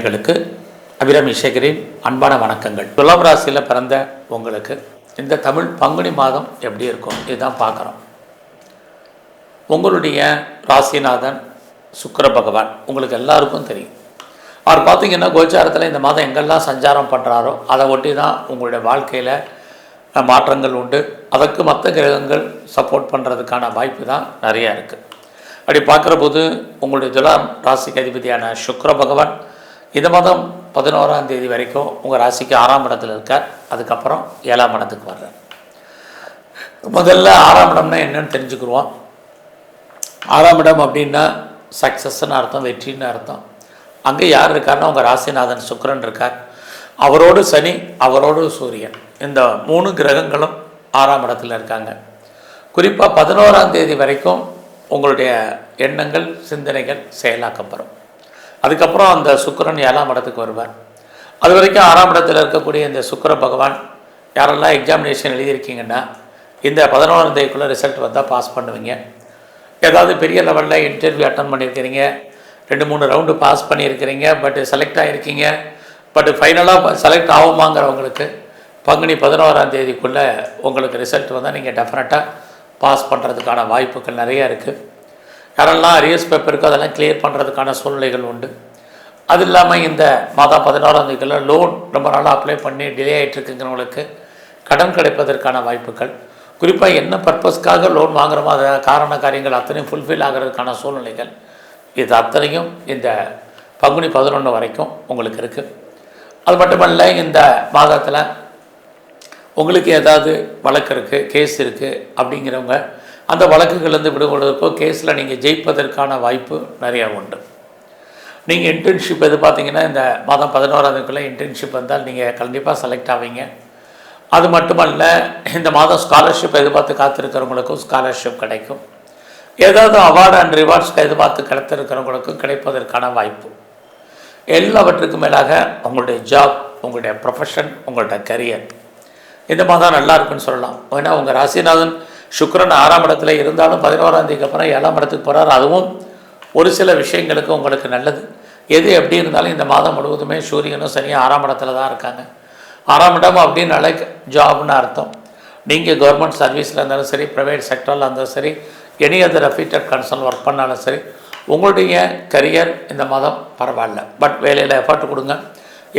நேயர்களுக்கு அபிராமி சேகரின் அன்பான வணக்கங்கள். துலாம் ராசியில் பிறந்த உங்களுக்கு இந்த தமிழ் பங்குனி மாதம் எப்படி இருக்கும் இதுதான் பார்க்குறோம். உங்களுடைய ராசிநாதன் சுக்கிர பகவான் உங்களுக்கு எல்லாருக்கும் தெரியும். அவர் பார்த்திங்கன்னா கோச்சாரத்தில் இந்த மாதம் எங்கெல்லாம் சஞ்சாரம் பண்ணுறாரோ அதை ஒட்டி தான் உங்களுடைய வாழ்க்கையில் மாற்றங்கள் உண்டு. அதற்கு மற்ற கிரகங்கள் சப்போர்ட் பண்ணுறதுக்கான வாய்ப்பு தான் நிறையா இருக்குது. அப்படி பார்க்குற போது உங்களுடைய துலாம் ராசிக்கு அதிபதியான சுக்கிர பகவான் இந்த மாதம் 11ஆம் தேதி வரைக்கும் உங்கள் ராசிக்கு 6ஆம் இடத்துல இருக்கார். அதுக்கப்புறம் 7ஆம் இடத்துக்கு வர்றார். முதல்ல 6ஆம் இடம்னா என்னன்னு தெரிஞ்சுக்கிடுவோம். 6ஆம் இடம் அப்படின்னா சக்ஸஸ்ன்னு அர்த்தம், வெற்றின்னு அர்த்தம். அங்கே யார் இருக்காருன்னா உங்கள் ராசிநாதன் சுக்கிரன் இருக்கார். அவரோடு சனி, அவரோடு சூரியன், இந்த 3 கிரகங்களும் 6ஆம் இடத்துல இருக்காங்க. குறிப்பாக 11ஆம் தேதி வரைக்கும் உங்களுடைய எண்ணங்கள் சிந்தனைகள் செயலாக்கப்படும். அதுக்கப்புறம் அந்த சுக்கிரன் 7ஆம் இடத்துக்கு வருவார். அது வரைக்கும் 6ஆம் இடத்தில் இருக்கக்கூடிய இந்த சுக்கிர பகவான் யாரெல்லாம் எக்ஸாமினேஷன் எழுதியிருக்கீங்கன்னா இந்த 11ஆம் தேதிக்குள்ளே ரிசல்ட் வந்தால் பாஸ் பண்ணுவீங்க. ஏதாவது பெரிய லெவலில் இன்டர்வியூ அட்டன் பண்ணியிருக்கிறீங்க, 2-3 ரவுண்டு பாஸ் பண்ணியிருக்கிறீங்க, பட் செலக்ட் ஆகிருக்கீங்க, பட் ஃபைனலாக செலக்ட் ஆகுமாங்கிறவங்களுக்கு பங்குனி 11ஆம் தேதிக்குள்ளே உங்களுக்கு ரிசல்ட் வந்தால் நீங்கள் டெஃபினட்டாக பாஸ் பண்ணுறதுக்கான வாய்ப்புகள் நிறையா இருக்குது. யாரெல்லாம் அரியர்ஸ் பேப்பர் இருக்கோ அதெல்லாம் கிளியர் பண்ணுறதுக்கான சூழ்நிலைகள் உண்டு. அது இல்லாமல் இந்த மாதம் 11ஆம் தேதிக்குள்ள லோன் ரொம்ப நாளாக அப்ளை பண்ணி டிலே ஆகிட்டுருக்குங்கிறவங்களுக்கு கடன் கிடைப்பதற்கான வாய்ப்புகள், குறிப்பாக என்ன பர்பஸ்க்காக லோன் வாங்குகிறோமோ அதை காரியங்கள் அத்தனையும் ஃபுல்ஃபில் ஆகிறதுக்கான சூழ்நிலைகள், இது அத்தனையும் இந்த பங்குனி 11 வரைக்கும் உங்களுக்கு இருக்குது. அது மட்டுமல்ல, இந்த மாதத்தில் உங்களுக்கு ஏதாவது வழக்கு இருக்குது, கேஸ் இருக்குது அப்படிங்கிறவங்க அந்த வழக்குகள்லேருந்து விடுபடுவதற்கோ கேஸில் நீங்கள் ஜெயிப்பதற்கான வாய்ப்பு நிறையா உண்டு. நீங்கள் இன்டர்ன்ஷிப் பார்த்தீங்கன்னா இந்த மாதம் 11ஆம் தேதிக்குள்ளே இன்டர்ன்ஷிப் வந்தால் நீங்கள் கண்டிப்பாக செலக்ட் ஆவீங்க. அது மட்டுமல்ல, இந்த மாதம் ஸ்காலர்ஷிப் எதிர்பார்த்து காத்திருக்கிறவங்களுக்கும் ஸ்காலர்ஷிப் கிடைக்கும். ஏதாவது அவார்டு அண்ட் ரிவார்ட்ஸ்க்கு எதிர்பார்த்து கிடைத்திருக்கிறவங்களுக்கும் கிடைப்பதற்கான வாய்ப்பு. எல்லாவற்றுக்கும் மேலாக உங்களுடைய ஜாப், உங்களுடைய ப்ரொஃபஷன், உங்களுடைய கரியர் இந்த மாதம் நல்லா இருக்குன்னு சொல்லலாம். ஏன்னா உங்கள் ராசிநாதன் சுக்கிரன் 6ஆம் இடத்துல இருந்தாலும் 11ஆம் தேதிக்கு அப்புறம் 7ஆம் இடத்துக்கு போகிறார். அதுவும் ஒரு சில விஷயங்களுக்கு உங்களுக்கு நல்லது. எது எப்படி இருந்தாலும் இந்த மாதம் முழுவதுமே சூரியனும் சனியும் 6ஆம் இடத்துல தான் இருக்காங்க. 6ஆம் இடம் அப்படின்னாலே ஜாப்னு அர்த்தம். நீங்கள் கவர்மெண்ட் சர்வீஸில் இருந்தாலும் சரி, ப்ரைவேட் செக்டரில் இருந்தாலும் சரி, any other affiliated concern work பண்ணாலும் சரி, உங்களுடைய கரியர் இந்த மாதம் பரவாயில்ல. பட் வேலையில் எஃபர்ட் கொடுங்க,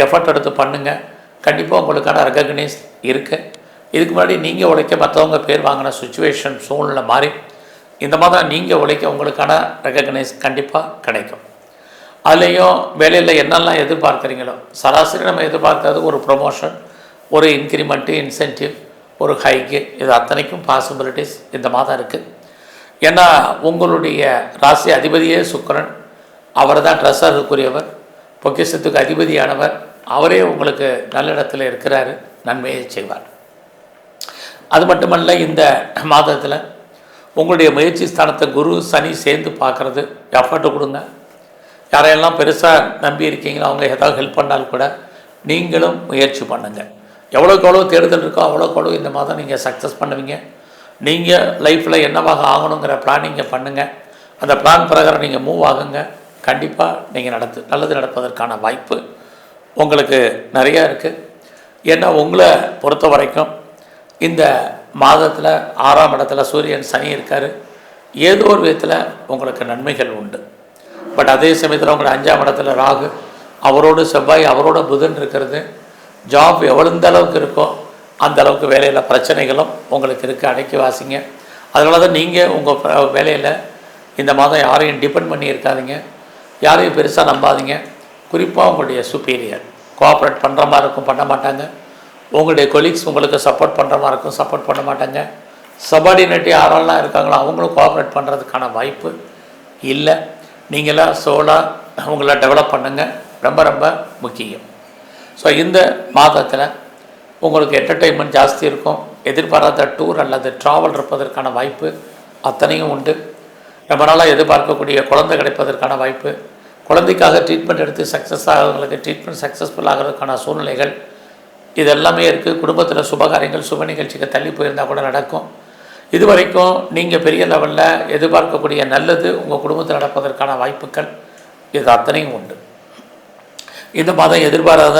எஃபர்ட் எடுத்து பண்ணுங்கள். கண்டிப்பாக உங்களுக்கான ரெகக்னைஸ் இருக்குது. இதுக்கு முன்னாடி நீங்கள் உழைக்க மற்றவங்க பேர் வாங்கின சுச்சுவேஷன் சூழ்நிலை மாறி இந்த மாதம் நீங்கள் உழைக்க உங்களுக்கான ரெகக்னைஸ் கண்டிப்பாக கிடைக்கும். அதுலேயும் வேலையில் என்னெல்லாம் எதிர்பார்க்குறீங்களோ சராசரி நம்ம எதிர்பார்க்கறது ஒரு ப்ரொமோஷன், ஒரு இன்க்ரிமெண்ட்டு, இன்சென்டிவ், ஒரு ஹைக்கு, இது அத்தனைக்கும் பாசிபிலிட்டிஸ் இந்த மாதம் இருக்குது. ஏன்னா உங்களுடைய ராசி அதிபதியே சுக்கிரன், அவர் தான் ட்ரெஸருக்குரியவர், பொக்கிஷத்துக்கு அதிபதியானவர். அவரே உங்களுக்கு நல்ல இடத்துல இருக்கிறாரு, நன்மையை செய்வார். அது மட்டுமல்ல, இந்த மாதத்தில் உங்களுடைய முயற்சி ஸ்தானத்தை குரு சனி சேர்ந்து பார்க்குறது, எஃபர்ட்டு கொடுங்க. யாரையெல்லாம் பெருசாக நம்பி இருக்கீங்களோ அவங்க ஏதாவது ஹெல்ப் பண்ணாலும் கூட நீங்களும் முயற்சி பண்ணுங்கள். எவ்வளோக்கு எவ்வளோ தேடுதல் இருக்கோ அவ்வளோக்கு எவ்வளோ இந்த மாதம் நீங்கள் சக்ஸஸ் பண்ணுவீங்க. நீங்கள் லைஃப்பில் என்னவாக ஆகணுங்கிற பிளானிங்கை பண்ணுங்கள். அந்த பிளான் பிரகாரம் நீங்கள் மூவ் ஆகுங்க. கண்டிப்பாக நீங்கள் நல்லது நடப்பதற்கான வாய்ப்பு உங்களுக்கு நிறையா இருக்குது. ஏன்னா உங்களை பொறுத்த வரைக்கும் இந்த மாதத்தில் 6ஆம் இடத்துல சூரியன் சனி இருக்கார். ஏதோ ஒரு விதத்தில் உங்களுக்கு நன்மைகள் உண்டு. பட் அதே சமயத்தில் உங்களை 5ஆம் இடத்துல ராகு, அவரோடு செவ்வாய், அவரோட புதன் இருக்கிறது. ஜாப் எந்த அளவுக்கு இருக்கோ அந்த அளவுக்கு வேலையில் பிரச்சனைகளும் உங்களுக்கு இருக்குது. அடக்கி வாசிங்க. அதனால தான் நீங்கள் உங்கள் வேலையில் இந்த மாதம் யாரையும் டிபெண்ட் பண்ணி இருக்காதீங்க, யாரையும் பெருசாக நம்பாதீங்க. குறிப்பாக உங்களுடைய சுப்பீரியர் கோஆப்ரேட் பண்ணுற மாதிரி இருக்கும், பண்ண மாட்டாங்க. உங்களுடைய கொலீக்ஸ் உங்களுக்கு சப்போர்ட் பண்ணுற மாதிரி இருக்கும், சப்போர்ட் பண்ண மாட்டாங்க. சபார்டினேட் யாரெல்லாம் இருக்காங்களோ அவங்களும் கோஆப்ரேட் பண்ணுறதுக்கான வாய்ப்பு இல்லை. நீங்களாம் சோலாக உங்களை டெவலப் பண்ணுங்கள், ரொம்ப ரொம்ப முக்கியம். ஸோ இந்த மாதத்தில் உங்களுக்கு என்டர்டெயின்மெண்ட் ஜாஸ்தி இருக்கும். எதிர்பாராத டூர் அல்லது ட்ராவல் இருப்பதற்கான வாய்ப்பு அத்தனையும் உண்டு. ரொம்ப நாளாக எதிர்பார்க்கக்கூடிய குழந்தை கிடைப்பதற்கான வாய்ப்பு, குழந்தைக்காக ட்ரீட்மெண்ட் எடுத்து சக்ஸஸ் ஆகிறவங்களுக்கு ட்ரீட்மெண்ட் சக்ஸஸ்ஃபுல் ஆகிறதுக்கான சூழ்நிலைகள் இது எல்லாமே இருக்குது. குடும்பத்தில் சுபகாரியங்கள், சுப நிகழ்ச்சிக்கு தள்ளி போயிருந்தால் கூட நடக்கும். இது வரைக்கும் நீங்கள் பெரிய லெவலில் எதிர்பார்க்கக்கூடிய நல்லது உங்கள் குடும்பத்தில் நடப்பதற்கான வாய்ப்புகள் இது அத்தனையும் உண்டு. இந்த மாதம் எதிர்பாராத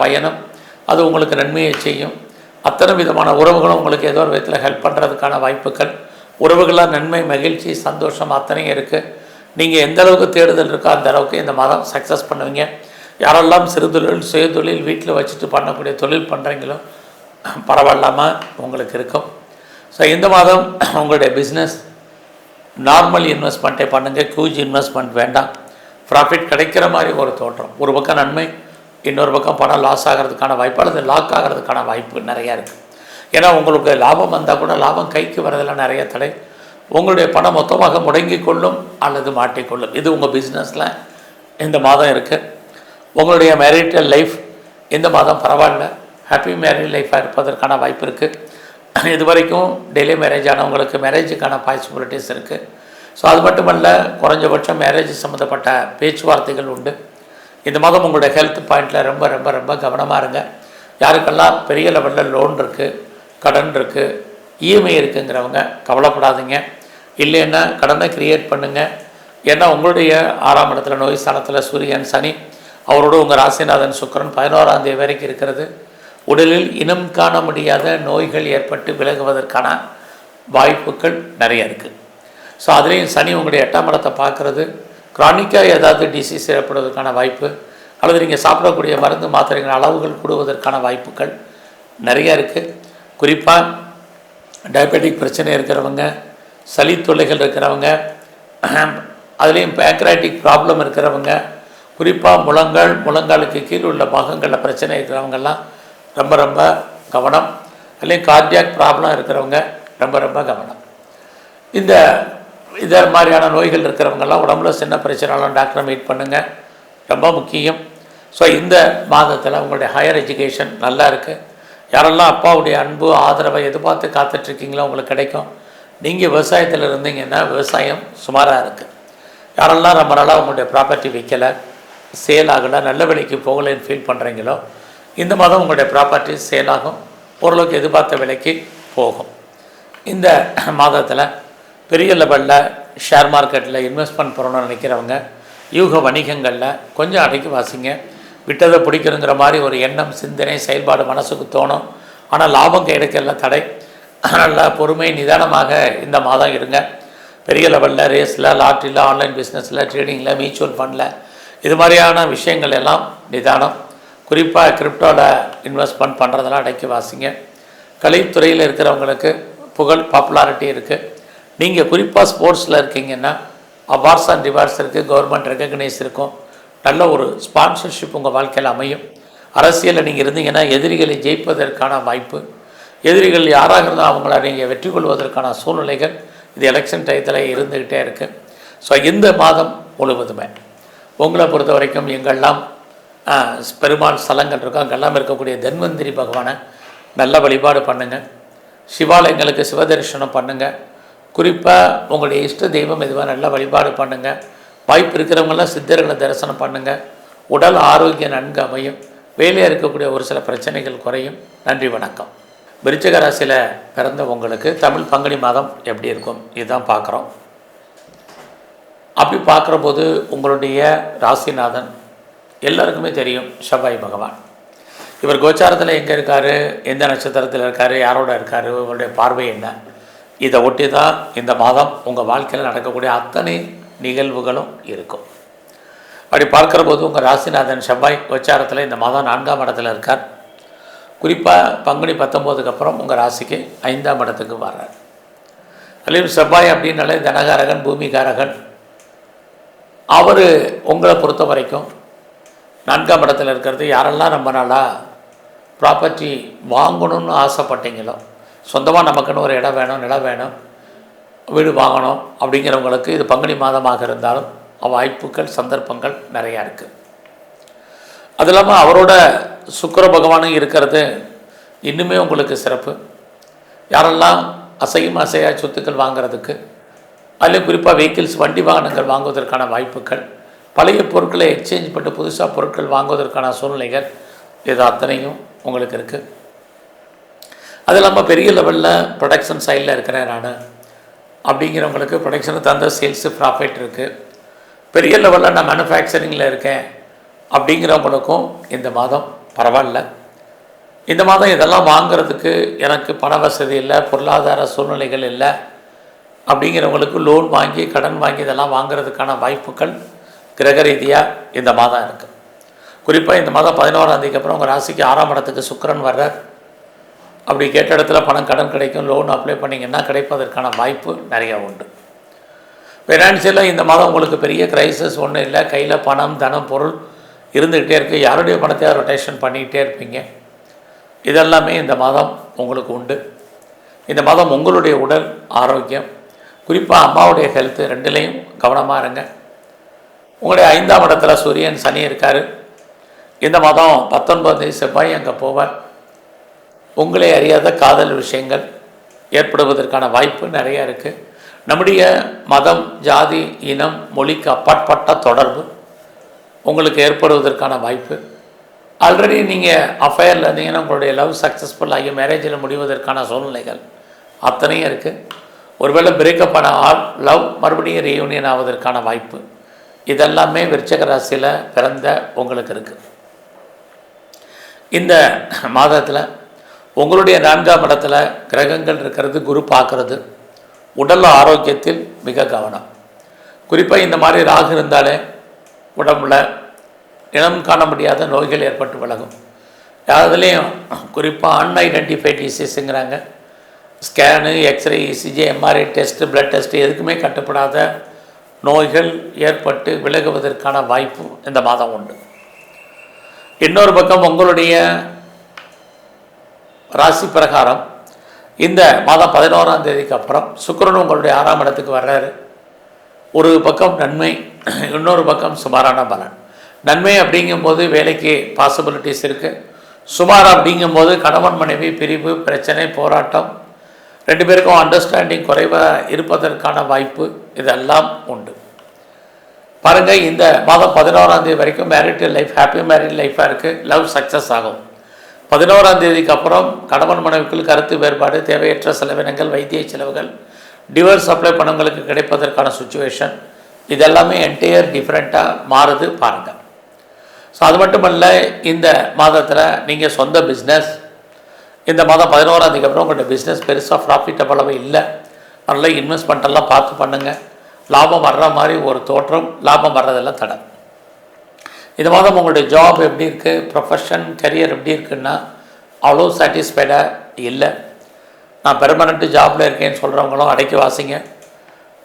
பயணம் அது உங்களுக்கு நன்மையை செய்யும். அத்தனை விதமான உறவுகளும் உங்களுக்கு ஏதோ ஒரு விதத்தில் ஹெல்ப் பண்ணுறதுக்கான வாய்ப்புகள், உறவுகளாக நன்மை, மகிழ்ச்சி, சந்தோஷம் அத்தனையும் இருக்குது. நீங்கள் எந்த அளவுக்கு தேடுதல் இருக்கோ அந்த அளவுக்கு இந்த மாதம் சக்ஸஸ் பண்ணுவீங்க. யாரெல்லாம் சிறு தொழில், சுய தொழில், வீட்டில் வச்சுட்டு பண்ணக்கூடிய தொழில் பண்ணுறீங்களோ பரவாயில்லாமல் உங்களுக்கு இருக்கும். ஸோ இந்த மாதம் உங்களுடைய பிஸ்னஸ் நார்மல் இன்வெஸ்ட்மெண்ட்டை பண்ணுங்கள், ஹியூஜ் இன்வெஸ்ட்மெண்ட் வேண்டாம். ப்ராஃபிட் கிடைக்கிற மாதிரி ஒரு தோற்றம். ஒரு பக்கம் நன்மை, இன்னொரு பக்கம் பணம் லாஸ் ஆகிறதுக்கான வாய்ப்பு அல்லது லாக் ஆகிறதுக்கான வாய்ப்பு நிறையா இருக்குது. ஏன்னா உங்களுக்கு லாபம் வந்தால் கூட லாபம் கைக்கு வரதெல்லாம் நிறைய தடை. உங்களுடைய பணம் மொத்தமாக முடங்கி கொள்ளும் அல்லது மாட்டிக்கொள்ளும். இது உங்கள் பிஸ்னஸில் இந்த மாதம் இருக்குது. உங்களுடைய மேரிட்டல் லைஃப் இந்த மாதம் பரவாயில்ல, ஹாப்பி மேரிட் லைஃபாக இருப்பதற்கான வாய்ப்பு இருக்குது. இது வரைக்கும் டெய்லி மேரேஜ் ஆனவங்களுக்கு மேரேஜுக்கான பாசிபிலிட்டிஸ் இருக்குது. ஸோ அது மட்டுமல்ல, குறைஞ்சபட்சம் மேரேஜ் சம்மந்தப்பட்ட பேச்சுவார்த்தைகள் உண்டு. இந்த மாதம் உங்களுடைய ஹெல்த் பாயிண்டில் ரொம்ப ரொம்ப ரொம்ப கவனமாக இருங்க. யாருக்கெல்லாம் பெரிய லெவலில் லோன் இருக்குது, கடன் இருக்குது, இஎம்ஐ இருக்குங்கிறவங்க கவலைப்படாதீங்க. இல்லைன்னா கடனை க்ரியேட் பண்ணுங்கள். ஏன்னா உங்களுடைய 6ஆம் இடத்துல நோய் ஸ்தானத்தில் சூரியன், சனி, அவரோட உங்கள் ராசிநாதன் சுக்கிரன் 11ஆம் தேதி வரைக்கும் இருக்கிறது. உடலில் இனம் காண முடியாத நோய்கள் ஏற்பட்டு விலகுவதற்கான வாய்ப்புகள் நிறைய இருக்குது. ஸோ அதுலேயும் சனி உங்களுடைய 8ஆம் இடத்தை பார்க்குறது, க்ரானிக்காக ஏதாவது டிசீஸ் ஏற்படுவதற்கான வாய்ப்பு, அல்லது நீங்கள் சாப்பிடக்கூடிய மருந்து மாத்திரைகள் அளவுகள் கூடுவதற்கான வாய்ப்புகள் நிறையா இருக்குது. குறிப்பாக டயபெட்டிக் பிரச்சனை இருக்கிறவங்க, சளி தொல்லைகள் இருக்கிறவங்க, அதுலேயும் பேங்க்ராட்டிக் ப்ராப்ளம் இருக்கிறவங்க, குறிப்பாக முழங்காலுக்கு கீழே உள்ள பாகங்களில் பிரச்சனை இருக்கிறவங்கெல்லாம் ரொம்ப ரொம்ப கவனம். அதுலேயும் கார்டியாக் ப்ராப்ளம் இருக்கிறவங்க ரொம்ப ரொம்ப கவனம். இதை மாதிரியான நோய்கள் இருக்கிறவங்கெல்லாம் உடம்புல சின்ன பிரச்சனைலாம் டாக்டரை மீட் பண்ணுங்கள், ரொம்ப முக்கியம். ஸோ இந்த மாதத்தில் உங்களுடைய ஹையர் எஜுகேஷன் நல்லா இருக்குது. யாரெல்லாம் அப்பாவுடைய அன்பு, ஆதரவை எதிர்பார்த்து காத்துட்ருக்கீங்களோ உங்களுக்கு கிடைக்கும். நீங்கள் விவசாயத்தில் இருந்தீங்கன்னா விவசாயம் சுமாராக இருக்குது. யாரெல்லாம் ரொம்ப நாளாக உங்களுடைய ப்ராப்பர்ட்டி விற்கலை, சேல் ஆகலை, நல்ல விலைக்கு போகலைன்னு ஃபீல் பண்ணுறீங்களோ இந்த மாதம் உங்களுடைய ப்ராப்பர்ட்டி சேல் ஆகும், ஓரளவுக்கு எதிர்பார்த்த விலைக்கு போகும். இந்த மாதத்தில் பெரிய லெவலில் ஷேர் மார்க்கெட்டில் இன்வெஸ்ட்மெண்ட் பண்ணணும்னு நினைக்கிறவங்க யூக வணிகங்களில் கொஞ்சம் அடக்கி வாசிங்க. விட்டதை பிடிக்கணுங்கிற மாதிரி ஒரு எண்ணம், சிந்தனை, செயல்பாடு மனசுக்கு தோணும். ஆனால் லாபம் கிடைக்கலாம் தடை. நல்லா பொறுமை, நிதானமாக இந்த மாதம் இருங்க. பெரிய லெவலில் ரேஸில், லாட்ரியில், ஆன்லைன் பிஸ்னஸில், ட்ரேடிங்கில், மியூச்சுவல் ஃபண்டில் இது மாதிரியான விஷயங்கள் எல்லாம் நிதானம். குறிப்பாக கிரிப்டோவில் இன்வெஸ்ட்மெண்ட் பண்ணுறதெல்லாம் அடக்கி வாசிங்க. கலைத்துறையில் இருக்கிறவங்களுக்கு புகழ், பாப்புலாரிட்டி இருக்குது. நீங்கள் குறிப்பாக ஸ்போர்ட்ஸில் இருக்கீங்கன்னா அவார்ட்ஸ் அண்ட் ரிவார்ட்ஸ் இருக்குது, கவர்மெண்ட் ரெக்கக்னைஸ் இருக்கும், நல்ல ஒரு ஸ்பான்சர்ஷிப் உங்கள் வாழ்க்கையில் அமையும். அரசியலில் நீங்கள் இருந்தீங்கன்னா எதிரிகளை ஜெயிப்பதற்கான வாய்ப்பு, எதிரிகள் யாராக இருந்தால் அவங்கள நீங்கள் வெற்றி கொள்வதற்கான சூழ்நிலைகள் இது எலெக்ஷன் டயத்தில் இருந்துக்கிட்டே இருக்குது. ஸோ இந்த மாதம் முழுவதுமே உங்களை பொறுத்த வரைக்கும் எங்கெல்லாம் பெருமாள் ஸ்தலங்கள் இருக்கோ அங்கெல்லாம் இருக்கக்கூடிய தன்வந்திரி பகவானை நல்ல வழிபாடு பண்ணுங்கள். சிவாலயங்களுக்கு சிவதரிசனம் பண்ணுங்கள். குறிப்பாக உங்களுடைய இஷ்ட தெய்வம் எதுவாக நல்ல வழிபாடு பண்ணுங்கள். வாய்ப்பு இருக்கிறவங்களாம் சித்தர்களை தரிசனம் பண்ணுங்கள். உடல் ஆரோக்கியம் நன்கு அமையும். வேலையாக இருக்கக்கூடிய ஒரு சில பிரச்சனைகள் குறையும். நன்றி, வணக்கம். விருச்சிக ராசியில் பிறந்த உங்களுக்கு தமிழ் பங்குனி மாதம் எப்படி இருக்கும் இதுதான் பார்க்குறோம். அப்படி பார்க்குறபோது உங்களுடைய ராசிநாதன் எல்லாருக்குமே தெரியும், செவ்வாய் பகவான். இவர் கோச்சாரத்தில் எங்கே இருக்கார், எந்த நட்சத்திரத்தில் இருக்கார், யாரோட இருக்கார், இவருடைய பார்வை என்ன, இதை ஒட்டி தான் இந்த மாதம் உங்கள் வாழ்க்கையில் நடக்கக்கூடிய அத்தனை நிகழ்வுகளும் இருக்கும். அப்படி பார்க்குற போது உங்கள் ராசிநாதன் செவ்வாய் கோச்சாரத்தில் இந்த மாதம் 4ஆம் இடத்துல இருக்கார். குறிப்பாக பங்குனி 19க்கு அப்புறம் உங்கள் ராசிக்கு 5ஆம் இடத்துக்கு வர்றார். அதுலேயும் செவ்வாய் அப்படின்னாலே தனகாரகன், பூமிகாரகன். அவர் உங்களை பொறுத்த வரைக்கும் 4ஆம் இடத்துல இருக்கிறது. யாரெல்லாம் ரொம்ப நாளாக ப்ராப்பர்ட்டி வாங்கணும்னு ஆசைப்பட்டீங்களோ, சொந்தமாக நமக்குன்னு ஒரு இடம் வேணும், நிலம் வேணும், வீடு வாங்கணும் அப்படிங்கிறவங்களுக்கு இது பங்குனி மாதமாக இருந்தாலும் வாய்ப்புகள், சந்தர்ப்பங்கள் நிறையா இருக்குது. அது இல்லாமல் அவரோட சுக்கிர பகவானும் இருக்கிறது இன்னுமே உங்களுக்கு சிறப்பு. யாரெல்லாம் அசையும் அசையா சொத்துக்கள் வாங்கிறதுக்கு, அதுலேயும் குறிப்பாக வெஹிக்கிள்ஸ், வண்டி வாகனங்கள் வாங்குவதற்கான வாய்ப்புகள், பழைய பொருட்களை எக்ஸ்சேஞ்ச் பண்ணி புதுசாக பொருட்கள் வாங்குவதற்கான சூழ்நிலைகள் இது அத்தனையும் உங்களுக்கு இருக்குது. அது இல்லாமல் பெரிய லெவலில் ப்ரொடக்ஷன் சைடில் இருக்கிறேன் நான் அப்படிங்கிறவங்களுக்கு ப்ரொடக்ஷனுக்கு தகுந்த சேல்ஸு ப்ராஃபிட் இருக்குது. பெரிய லெவலில் நான் மேனுஃபேக்சரிங்கில் இருக்கேன், அப்படிங்கிறவங்களுக்கும் இந்த மாதம் பரவாயில்ல. இந்த மாதம் இதெல்லாம் வாங்கிறதுக்கு எனக்கு பண வசதி இல்லை, பொருளாதார சூழ்நிலைகள் இல்லை அப்படிங்கிறவங்களுக்கு லோன் வாங்கி கடன் வாங்கி இதெல்லாம் வாங்கிறதுக்கான வாய்ப்புகள் கிரக ரீதியாக இந்த மாதம் இருக்குது. குறிப்பாக இந்த மாதம் 11ஆம் தேதிக்கு அப்புறம் உங்கள் ராசிக்கு 6ஆம் இடத்துக்கு சுக்கிரன் வர்றார். அப்படி கேட்ட இடத்துல பணம் கடன் கிடைக்கும், லோன் அப்ளை பண்ணிங்கன்னா கிடைப்பதற்கான வாய்ப்பு நிறையா உண்டு. ஃபினான்ஷியலாக இந்த மாதம் உங்களுக்கு பெரிய கிரைசிஸ் ஒன்றும் இல்லை. கையில் பணம் தனம் பொருள் இருந்துக்கிட்டே இருக்குது. யாருடைய பணத்தையா ரொட்டேஷன் பண்ணிக்கிட்டே இருப்பீங்க. இதெல்லாமே இந்த மாதம் உங்களுக்கு உண்டு. இந்த மாதம் உங்களுடைய உடல் ஆரோக்கியம், குறிப்பாக அம்மாவுடைய ஹெல்த்து ரெண்டுலேயும் கவனமாக இருங்க. உங்களுடைய 5ஆம் இடத்துல சூரியன் சனி இருக்கார். இந்த மாதம் 19 செவ்வாய் அங்கே போவார். உங்களை அறியாத காதல் விஷயங்கள் ஏற்படுவதற்கான வாய்ப்பு நிறையா இருக்குது. நம்முடைய மதம், ஜாதி, இனம், மொழிக்கு அப்பாற்பட்ட தொடர்பு உங்களுக்கு ஏற்படுவதற்கான வாய்ப்பு. ஆல்ரெடி நீங்கள் அஃபேரில் இருந்தீங்கன்னா உங்களுடைய லவ் சக்ஸஸ்ஃபுல் ஆகி மேரேஜில் முடிவதற்கான சூழ்நிலைகள் அத்தனையும் இருக்குது. ஒருவேளை பிரேக்கப் ஆன லவ் மறுபடியும் ரீயூனியன் ஆவதற்கான வாய்ப்பு இதெல்லாமே விருச்சிக ராசியில் பிறந்த உங்களுக்கு இருக்குது. இந்த மாதத்தில் உங்களுடைய 4ஆம் இடத்துல கிரகங்கள் இருக்கிறது, குரு பார்க்குறது. உடல் ஆரோக்கியத்தில் மிக கவனம். குறிப்பாக இந்த மாதிரி ராகு இருந்தாலே உடம்புல இனம் காண முடியாத நோய்கள் ஏற்பட்டு விலகும். அதுலேயும் குறிப்பாக அன்ஐடென்டிஃபைட் டிசீஸுங்கிறாங்க. Scan, x-ray, ECG, MRI test, blood test எதுக்குமே கட்டுப்படாத நோய்கள் ஏற்பட்டு விலகுவதற்கான வாய்ப்பு இந்த மாதம் உண்டு. இன்னொரு பக்கம் உங்களுடைய ராசி பிரகாரம் இந்த மாதம் 11ஆம் தேதிக்கு அப்புறம் சுக்கிரன் உங்களுடைய 6ஆம் இடத்துக்கு வர்றாரு. ஒரு பக்கம் நன்மை, இன்னொரு பக்கம் சுமாரான பலன். நன்மை அப்படிங்கும்போது வேலைக்கு பாசிபிலிட்டிஸ் இருக்குது. சுமார் அப்படிங்கும்போது கணவன் மனைவி பிரிவு, பிரச்சனை, போராட்டம், 2 பேருக்கும் அண்டர்ஸ்டாண்டிங் குறைவாக இருப்பதற்கான வாய்ப்பு இதெல்லாம் உண்டு. பாருங்கள், இந்த மாதம் 11ஆம் தேதி வரைக்கும் மேரிட்டல் லைஃப் ஹாப்பி மேரிட் லைஃபாக இருக்குது. லவ் சக்ஸஸ் ஆகும். 11ஆம் தேதிக்கு அப்புறம் கணவன் மனைவிக்குள் கருத்து வேறுபாடு, தேவையற்ற செலவினங்கள், வைத்திய செலவுகள், டிவோர்ஸ் அப்ளை பண்ணவங்களுக்கு கிடைப்பதற்கான சுச்சுவேஷன் இதெல்லாமே என்டையர் டிஃப்ரெண்ட்டாக மாறுது பாருங்கள். ஸோ அது மட்டுமல்ல, இந்த மாதத்தில் நீங்கள் சொந்த பிஸ்னஸ் இந்த மாதம் 11ஆம் தேதிக்கு அப்புறம் உங்கள்கிட்ட பிஸ்னஸ் பெருசாக ப்ராஃபிட்டபுளாகவே இல்லை. அதனால் இன்வெஸ்ட்மெண்ட்டெல்லாம் பார்த்து பண்ணுங்கள். லாபம் வர்ற மாதிரி ஒரு தோற்றம், லாபம் வர்றதெல்லாம் தடை. இந்த மாதம் உங்களுடைய ஜாப் எப்படி இருக்குது, ப்ரொஃபஷன், கரியர் எப்படி இருக்குன்னா அவ்வளோ சாட்டிஸ்ஃபைடாக இல்லை. நான் பெர்மனெண்ட்டு ஜாபில் இருக்கேன்னு சொல்கிறவங்களும் அடைக்கி வாசிங்க.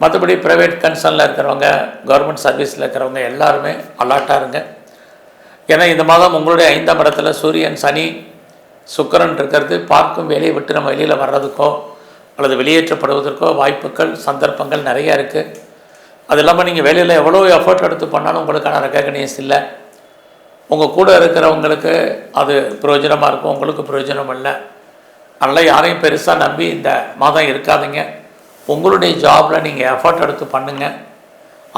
மற்றபடி ப்ரைவேட் கன்சர்னில் இருக்கிறவங்க, கவர்மெண்ட் சர்வீஸில் இருக்கிறவங்க எல்லாருமே அலர்ட்டாக இருங்க. ஏன்னா இந்த மாதம் உங்களுடைய 5ஆம் இடத்துல சூரியன் சனி சுக்கிரன் இருக்கிறது. பார்க்கும் வேலையை விட்டு நம்ம வெளியில் வர்றதுக்கோ அல்லது வெளியேற்றப்படுவதற்கோ வாய்ப்புகள், சந்தர்ப்பங்கள் நிறையா இருக்குது. அது இல்லாமல் நீங்கள் வேலையில் எவ்வளோ எஃபர்ட் எடுத்து பண்ணாலும் உங்களுக்கான ரெக்கக்னைஸ் இல்லை. உங்கள் கூட இருக்கிறவங்களுக்கு அது பிரயோஜனமாக இருக்கும், உங்களுக்கு பிரயோஜனம் இல்லை. அதனால் யாரையும் பெருசாக நம்பி இந்த மாதம் இருக்காதுங்க. உங்களுடைய ஜாபில் நீங்கள் எஃபர்ட் எடுத்து பண்ணுங்கள்.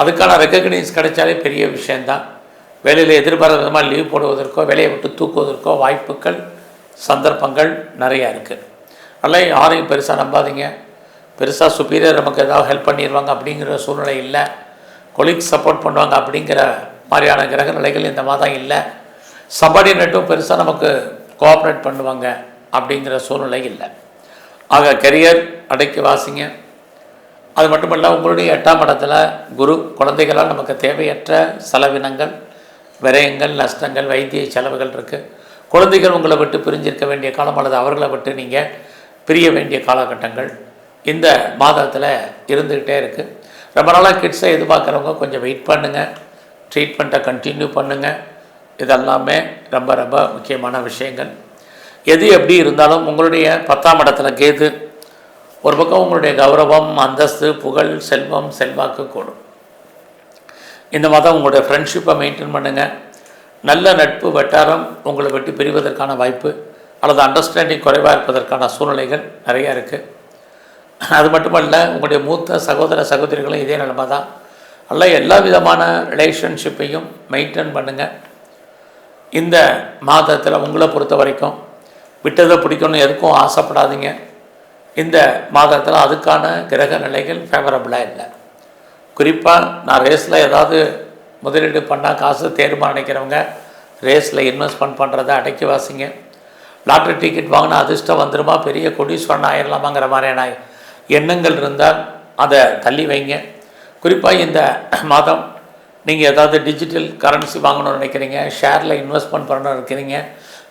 அதுக்கான ரெக்கக்னைஸ் கிடைச்சாலே பெரிய விஷயந்தான். வேலையில் எதிர்பாராத விதமாக லீவ் போடுவதற்கோ வேலையை விட்டு தூக்குவதற்கோ வாய்ப்புகள், சந்தர்ப்பங்கள் நிறையா இருக்குது. அதனால் யாரையும் பெருசாக நம்பாதீங்க. பெருசாக சுப்பீரியர் நமக்கு ஏதாவது ஹெல்ப் பண்ணிடுவாங்க அப்படிங்கிற சூழ்நிலை இல்லை. கொலீக்ஸ் சப்போர்ட் பண்ணுவாங்க அப்படிங்கிற மாதிரியான கிரக நிலைகள் இந்த மாதம் இல்லை. சபார்டினேட்டும் பெருசாக நமக்கு கோஆப்ரேட் பண்ணுவாங்க அப்படிங்கிற சூழ்நிலை இல்லை. ஆக கரியர் அடைக்கி வாசிங்க. அது மட்டுமல்ல, உங்களுடைய 8ஆம் இடத்துல குரு, குழந்தைகளால் நமக்கு தேவையற்ற செலவினங்கள், விரயங்கள், நஷ்டங்கள், வைத்திய செலவுகள் இருக்குது. குழந்தைகள் உங்களை விட்டு பிரிஞ்சிருக்க வேண்டிய காலம் அல்லது அவர்களை விட்டு நீங்கள் பிரிய வேண்டிய காலகட்டங்கள் இந்த மாதத்தில் இருந்துக்கிட்டே இருக்குது. ரொம்ப நாளாக கிட்ஸை எதிர்பார்க்குறவங்க கொஞ்சம் வெயிட் பண்ணுங்கள். ட்ரீட்மெண்ட்டை கண்டினியூ பண்ணுங்கள். இதெல்லாமே ரொம்ப ரொம்ப முக்கியமான விஷயங்கள். எது எப்படி இருந்தாலும் உங்களுடைய 10ஆம் இடத்துல கேது ஒரு பக்கம் உங்களுடைய கௌரவம், அந்தஸ்து, புகழ், செல்வம், செல்வாக்கு கூடும். இந்த மாதம் உங்களுடைய ஃப்ரெண்ட்ஷிப்பை மெயின்டைன் பண்ணுங்கள். நல்ல நட்பு வட்டாரம் உங்களை விட்டு பிரிவதற்கான வாய்ப்பு அல்லது அண்டர்ஸ்டாண்டிங் குறைவாக இருப்பதற்கான சூழ்நிலைகள் நிறையா இருக்குது. அது மட்டுமல்ல, உங்களுடைய மூத்த சகோதர சகோதரிகளும் இதே நிலைமை தான். அல்ல எல்லா விதமான ரிலேஷன்ஷிப்பையும் மெயின்டைன் பண்ணுங்கள். இந்த மாதத்தில் உங்களை பொறுத்த வரைக்கும் விட்டதை பிடிக்கணும் எதுக்கும் ஆசைப்படாதீங்க. இந்த மாதத்தில் அதுக்கான கிரக நிலைகள் ஃபேவரபுளாக இல்லை. குறிப்பாக நான் ரேஸில் ஏதாவது முதலீடு பண்ணால் காசு தேர்மா நினைக்கிறவங்க ரேஸில் இன்வெஸ்ட்மெண்ட் பண்ணுறதை அடக்கி வாசிங்க. லாட்ரி டிக்கெட் வாங்கினா அதிர்ஷ்டம் வந்துடுமா, பெரிய கோடீஸ்வரன் ஆயிடலாமாங்கிற மாதிரியான எண்ணங்கள் இருந்தால் அதை தள்ளி வைங்க. குறிப்பாக இந்த மாதம் நீங்கள் ஏதாவது டிஜிட்டல் கரன்சி வாங்கணும்னு நினைக்கிறீங்க, ஷேரில் இன்வெஸ்ட்மெண்ட் பண்ணணும்னு நினைக்கிறீங்க,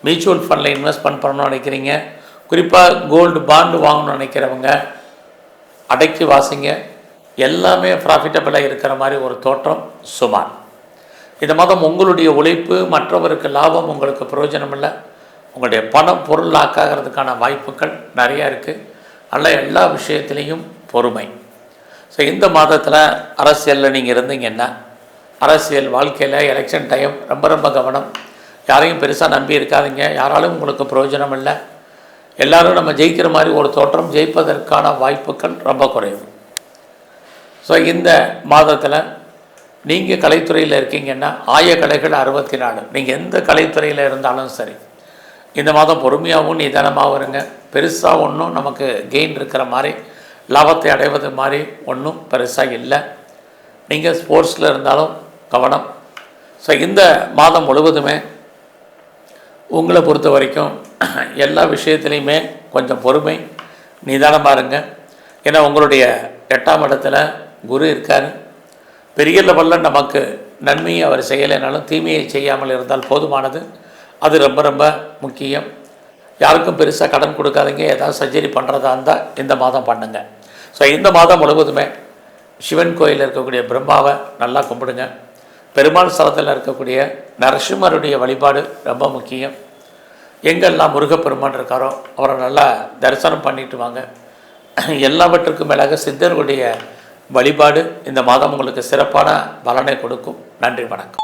மியூச்சுவல் ஃபண்டில் இன்வெஸ்ட்மெண்ட் பண்ணணும்னு நினைக்கிறீங்க, குறிப்பாக கோல்டு பாண்டு வாங்கணும்னு நினைக்கிறவங்க அடக்கி வாசிங்க. எல்லாமே ப்ராஃபிட்டபிளாக இருக்கிற மாதிரி ஒரு தோற்றம் சுமார். இந்த மாதம் உங்களுடைய உழைப்பு மற்றவருக்கு லாபம், உங்களுக்கு பிரயோஜனம் இல்லை. உங்களுடைய பணம் பொருள் ஆக்காகிறதுக்கான வாய்ப்புகள் நிறையா இருக்குது. அதனால் எல்லா விஷயத்துலேயும் பொறுமை. ஸோ இந்த மாதத்தில் அரசியலில் நீங்கள் இருந்தீங்கன்னா, அரசியல் வாழ்க்கையில் எலெக்ஷன் டைம் ரொம்ப ரொம்ப கவனம். யாரையும் பெருசாக நம்பி இருக்காதீங்க. யாராலும் உங்களுக்கு பிரயோஜனம் இல்லை. எல்லோரும் நம்ம ஜெயிக்கிற மாதிரி ஒரு தோற்றம், ஜெயிப்பதற்கான வாய்ப்புகள் ரொம்ப குறைவு. ஸோ இந்த மாதத்தில் நீங்கள் கலைத்துறையில் இருக்கீங்கன்னா ஆயக்கலைகள் 64. நீங்கள் எந்த கலைத்துறையில் இருந்தாலும் சரி, இந்த மாதம் பொறுமையாகவும் நிதானமாகவும் இருங்க. பெருசாக ஒன்றும் நமக்கு கெயின் இருக்கிற மாதிரி, லாபத்தை அடைவது மாதிரி ஒன்றும் பெருசாக இல்லை. நீங்கள் ஸ்போர்ட்ஸில் இருந்தாலும் கவனம். ஸோ இந்த மாதம் முழுவதுமே உங்களை பொறுத்த வரைக்கும் எல்லா விஷயத்துலையுமே கொஞ்சம் பொறுமை, நிதானமாக இருங்க. ஏன்னா உங்களுடைய 8ஆம் இடத்துல குரு இருக்கார். பெரிய லெவலில் நமக்கு நன்மையை அவர் செய்யலைனாலும் தீமையை செய்யாமல் இருந்தால் போதுமானது. அது ரொம்ப ரொம்ப முக்கியம். யாருக்கும் பெருசாக கடன் கொடுக்காதீங்க. ஏதாவது சர்ஜரி பண்ணுறதா இருந்தால் இந்த மாதம் பண்ணுங்க. ஸோ இந்த மாதம் முழுவதுமே சிவன் கோயிலில் இருக்கக்கூடிய பிரம்மாவை நல்லா கும்பிடுங்க. பெருமாள் ஸ்தலத்தில் இருக்கக்கூடிய நரசிம்மருடைய வழிபாடு ரொம்ப முக்கியம். எங்கெல்லாம் முருகப்பெருமான் இருக்காரோ அவரை நல்லா தரிசனம் பண்ணிட்டு வாங்க. எல்லாவற்றுக்கும் மேலாக சித்தர்களுடைய வழிபாடு இந்த மாதம் உங்களுக்கு சிறப்பான பலனை கொடுக்கும். நன்றி, வணக்கம்.